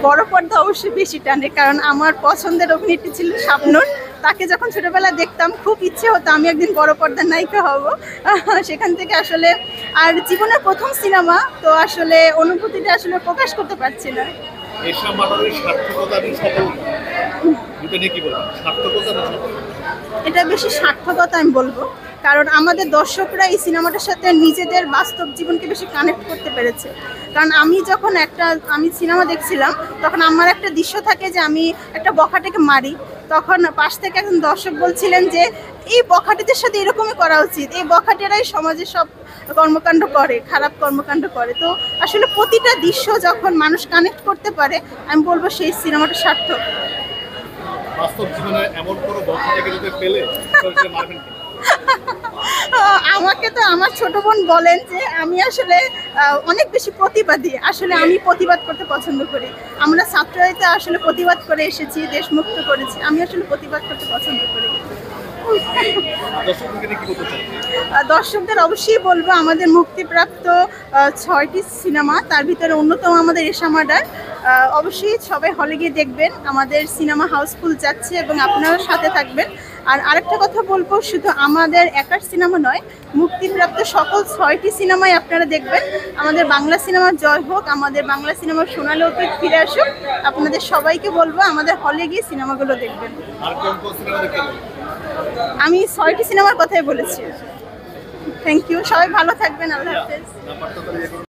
বড় পর্দা অবশ্যই বেশি টানে, কারণ আমার পছন্দের অভিনেত্রী ছিল শাবনূর। তাকে যখন ছোটবেলায় দেখতাম খুব ইচ্ছে হতো আমি একদিন বড় পর্দার নায়িকা হব। সেখান থেকে আসলে আর জীবনের প্রথম সিনেমা তো আসলে অনুভূতিটা আসলে প্রকাশ করতে পারছি না। এশা মাটারের সার্থকতা এবং সফলতা দুটো নিয়ে কি বলবেন? সার্থকতা না সফলতা? এটা বেশি সার্থকতা আমি বলবো, কারণ আমাদের দর্শকরা এই সিনেমাটার সাথে নিজেদের বাস্তব জীবনকে বেশি কানেক্ট করতে পেরেছে। কারণ আমি যখন আমি সিনেমা দেখছিলাম তখন আমার একটা দৃশ্য থাকে যে আমি একটা বখাটেকে মারি, তখন পাশ থেকে একজন দর্শক বলছিলেন যে এই বখাটেদের সাথে এরকমই করা উচিত, এই বখাটেরাই সমাজে সব কর্মকাণ্ড করে, খারাপ কর্মকাণ্ড করে। তো আসলে প্রতিটা দৃশ্য যখন মানুষ কানেক্ট করতে পারে আমি বলবো সেই সিনেমাটা সার্থক। বাস্তব জীবনে এমন কোনো বখাটেকে যদি পেলে মারবেন কি? আমাকে তো আমার ছোট বোন বলেন যে আমি আসলে অনেক বেশি প্রতিবাদী। আসলে আমি প্রতিবাদ করতে পছন্দ করি। আমরা ছাত্ররাইতে আসলে প্রতিবাদ করে এসেছি, দেশ মুক্ত করেছি। আমি আসলে প্রতিবাদ করতে পছন্দ করি। দর্শকদেরকে নিয়ে কি বলতে চান? দর্শকদের অবশ্যই বলবো আমাদের মুক্তিপ্রাপ্ত 6টি সিনেমা, তার ভিতরে অন্যতম আমাদের এশা মার্ডার। অবশ্যই সবাই হলে গিয়ে দেখবেন, আমাদের সিনেমা হাউসফুল যাচ্ছে এবং আপনারাও সাথে থাকবেন। আর আরেকটা কথা বলবো, শুধু আমাদের একার সিনেমা নয়, মুক্তিপ্রাপ্ত সকল 6টি সিনেমাই আপনারা দেখবেন। আমাদের বাংলা সিনেমার জয় হোক, আমাদের বাংলা সিনেমার সোনালী অতীত ফিরে আসুক। আপনাদের সবাইকে বলবো আমাদের হলে গিয়ে সিনেমাগুলো দেখবেন। আর কোন কোন সিনেমা দেখতে যাবেন? আমি 6টি সিনেমার কথাই বলেছি। থ্যাংক ইউ, সবাই ভালো থাকবেন, আল্লাহ হাফেজ। নাম্বারটা তাহলে